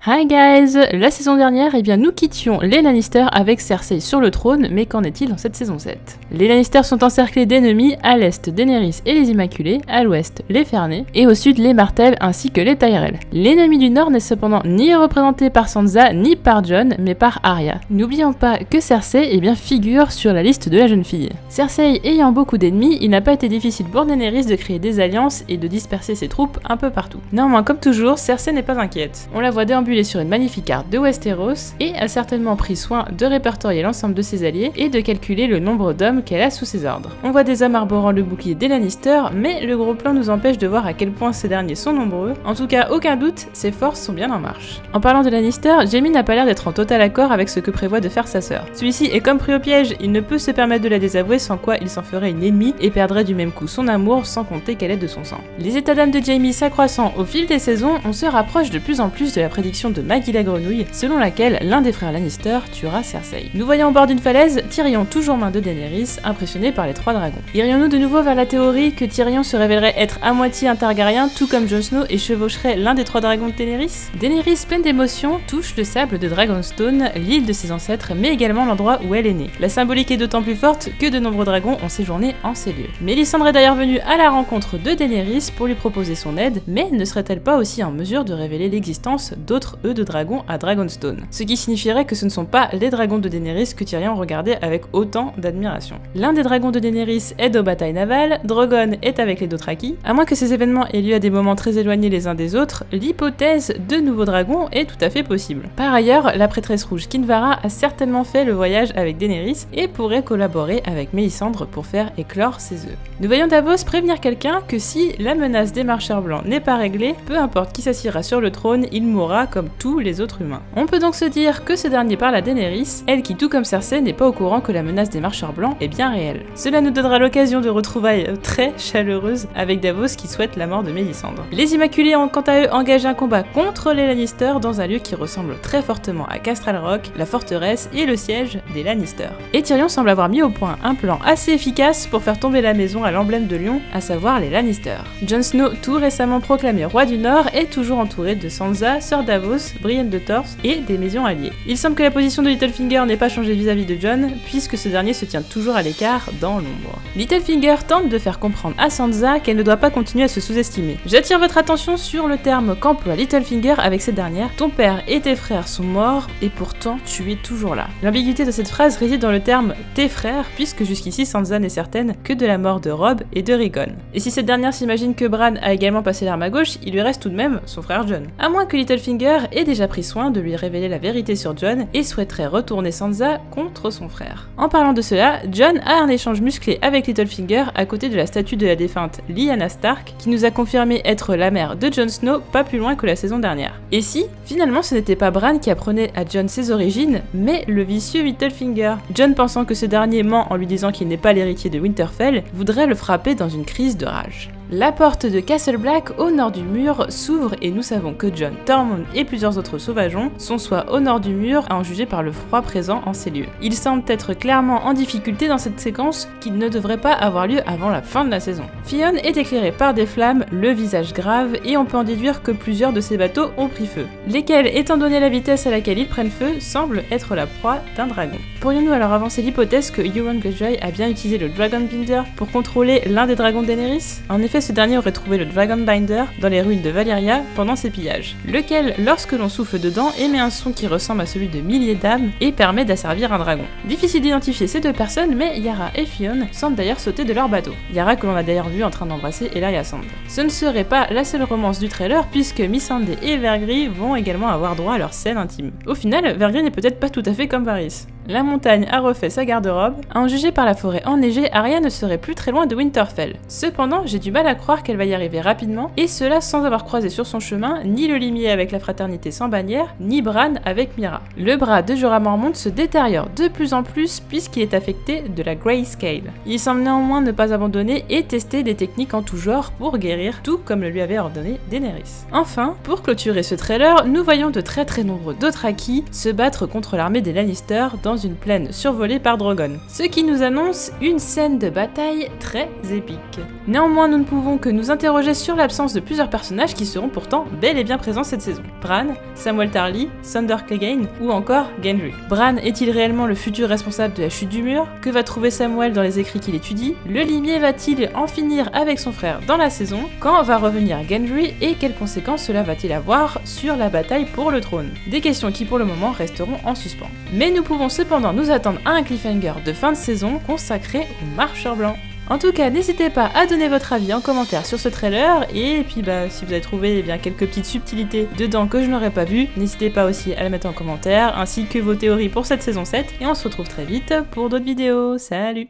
Hi guys! La saison dernière, nous quittions les Lannister avec Cersei sur le trône, mais qu'en est-il dans cette saison 7? Les Lannister sont encerclés d'ennemis, à l'est Daenerys et les Immaculés, à l'ouest les Fernés, et au sud les Martell ainsi que les Tyrell. L'ennemi du nord n'est cependant ni représenté par Sansa ni par Jon, mais par Arya. N'oublions pas que Cersei figure sur la liste de la jeune fille. Cersei ayant beaucoup d'ennemis, il n'a pas été difficile pour Daenerys de créer des alliances et de disperser ses troupes un peu partout. Néanmoins, comme toujours, Cersei n'est pas inquiète. On la voit déambuler sur une magnifique carte de Westeros et a certainement pris soin de répertorier l'ensemble de ses alliés et de calculer le nombre d'hommes qu'elle a sous ses ordres. On voit des hommes arborant le bouclier des Lannister, mais le gros plan nous empêche de voir à quel point ces derniers sont nombreux. En tout cas, aucun doute, ses forces sont bien en marche. En parlant de Lannister, Jaime n'a pas l'air d'être en total accord avec ce que prévoit de faire sa sœur. Celui-ci est comme pris au piège, il ne peut se permettre de la désavouer sans quoi il s'en ferait une ennemie et perdrait du même coup son amour sans compter qu'elle est de son sang. Les états d'âme de Jaime s'accroissant au fil des saisons, on se rapproche de plus en plus de la prédiction de Maggie la Grenouille, selon laquelle l'un des frères Lannister tuera Cersei. Nous voyons au bord d'une falaise Tyrion toujours main de Daenerys, impressionné par les trois dragons. Irions-nous de nouveau vers la théorie que Tyrion se révélerait être à moitié un Targaryen, tout comme Jon Snow, et chevaucherait l'un des trois dragons de Daenerys? Daenerys, pleine d'émotion, touche le sable de Dragonstone, l'île de ses ancêtres, mais également l'endroit où elle est née. La symbolique est d'autant plus forte que de nombreux dragons ont séjourné en ces lieux. Mélisandre est d'ailleurs venue à la rencontre de Daenerys pour lui proposer son aide, mais ne serait-elle pas aussi en mesure de révéler l'existence d'autres œufs de dragon à Dragonstone? Ce qui signifierait que ce ne sont pas les dragons de Daenerys que Tyrion regardait avec autant d'admiration. L'un des dragons de Daenerys est aux batailles navales, Drogon est avec les Dothraki. À moins que ces événements aient lieu à des moments très éloignés les uns des autres, l'hypothèse de nouveaux dragons est tout à fait possible. Par ailleurs, la prêtresse rouge Kinvara a certainement fait le voyage avec Daenerys et pourrait collaborer avec Mélisandre pour faire éclore ses œufs. Nous voyons Davos prévenir quelqu'un que si la menace des marcheurs blancs n'est pas réglée, peu importe qui s'assiera sur le trône, il mourra comme tous les autres humains. On peut donc se dire que ce dernier parle à Daenerys, elle qui tout comme Cersei n'est pas au courant que la menace des marcheurs blancs est bien réelle. Cela nous donnera l'occasion de retrouvailles très chaleureuses avec Davos qui souhaite la mort de Mélisandre. Les Immaculés ont quant à eux engagé un combat contre les Lannister dans un lieu qui ressemble très fortement à Castral Rock, la forteresse et le siège des Lannister. Et Tyrion semble avoir mis au point un plan assez efficace pour faire tomber la maison à l'emblème de lion, à savoir les Lannister. Jon Snow, tout récemment proclamé roi du Nord, est toujours entouré de Sansa, Sir Davos, Brienne de Tarth et des maisons alliées. Il semble que la position de Littlefinger n'ait pas changé vis-à-vis de Jon, puisque ce dernier se tient toujours à l'écart dans l'ombre. Littlefinger tente de faire comprendre à Sansa qu'elle ne doit pas continuer à se sous-estimer. J'attire votre attention sur le terme qu'emploie Littlefinger avec cette dernière. Ton père et tes frères sont morts, et pourtant tu es toujours là. L'ambiguïté de cette phrase réside dans le terme tes frères, puisque jusqu'ici Sansa n'est certaine que de la mort de Robb et de Rickon. Et si cette dernière s'imagine que Bran a également passé l'arme à gauche, il lui reste tout de même son frère Jon. À moins que Littlefinger ait déjà pris soin de lui révéler la vérité sur Jon et souhaiterait retourner Sansa contre son frère. En parlant de cela, Jon a un échange musclé avec Littlefinger à côté de la statue de la défunte Lyanna Stark qui nous a confirmé être la mère de Jon Snow pas plus loin que la saison dernière. Et si, finalement ce n'était pas Bran qui apprenait à Jon ses origines, mais le vicieux Littlefinger. Jon, pensant que ce dernier ment en lui disant qu'il n'est pas l'héritier de Winterfell, voudrait le frapper dans une crise de rage. La porte de Castle Black au nord du mur s'ouvre et nous savons que Jon, Tormund et plusieurs autres sauvageons sont soit au nord du mur à en juger par le froid présent en ces lieux. Ils semblent être clairement en difficulté dans cette séquence qui ne devrait pas avoir lieu avant la fin de la saison. Theon est éclairé par des flammes, le visage grave, et on peut en déduire que plusieurs de ces bateaux ont pris feu, lesquels, étant donné la vitesse à laquelle ils prennent feu, semblent être la proie d'un dragon. Pourrions-nous alors avancer l'hypothèse que Euron Greyjoy a bien utilisé le Dragon Binder pour contrôler l'un des dragons de Daenerys? En effet, ce dernier aurait trouvé le Dragon Binder dans les ruines de Valyria pendant ses pillages, lequel, lorsque l'on souffle dedans, émet un son qui ressemble à celui de milliers d'âmes et permet d'asservir un dragon. Difficile d'identifier ces deux personnes, mais Yara et Theon semblent d'ailleurs sauter de leur bateau. Yara que l'on a d'ailleurs vu en train d'embrasser Ellaria Sand. Ce ne serait pas la seule romance du trailer puisque Missandei et Vergris vont également avoir droit à leur scène intime. Au final, Vergris n'est peut-être pas tout à fait comme Varys. La montagne a refait sa garde-robe. À en juger par la forêt enneigée, Arya ne serait plus très loin de Winterfell. Cependant, j'ai du mal à croire qu'elle va y arriver rapidement, et cela sans avoir croisé sur son chemin ni le limier avec la fraternité sans bannière, ni Bran avec Myra. Le bras de Jorah Mormont se détériore de plus en plus puisqu'il est affecté de la Greyscale. Il semble néanmoins ne pas abandonner et tester des techniques en tout genre pour guérir, tout comme le lui avait ordonné Daenerys. Enfin, pour clôturer ce trailer, nous voyons de très nombreux Dothraki se battre contre l'armée des Lannister dans dans une plaine survolée par Drogon, ce qui nous annonce une scène de bataille très épique. Néanmoins, nous ne pouvons que nous interroger sur l'absence de plusieurs personnages qui seront pourtant bel et bien présents cette saison. Bran, Samwell Tarly, Sandor Clegane ou encore Gendry. Bran est-il réellement le futur responsable de la chute du mur? Que va trouver Samwell dans les écrits qu'il étudie? Le limier va-t-il en finir avec son frère dans la saison? Quand va revenir Gendry et quelles conséquences cela va-t-il avoir sur la bataille pour le trône? Des questions qui pour le moment resteront en suspens. Mais nous pouvons cependant nous attendre à un cliffhanger de fin de saison consacré aux marcheurs blancs. En tout cas, n'hésitez pas à donner votre avis en commentaire sur ce trailer, et puis si vous avez trouvé quelques petites subtilités dedans que je n'aurais pas vues, n'hésitez pas aussi à la mettre en commentaire, ainsi que vos théories pour cette saison 7, et on se retrouve très vite pour d'autres vidéos. Salut!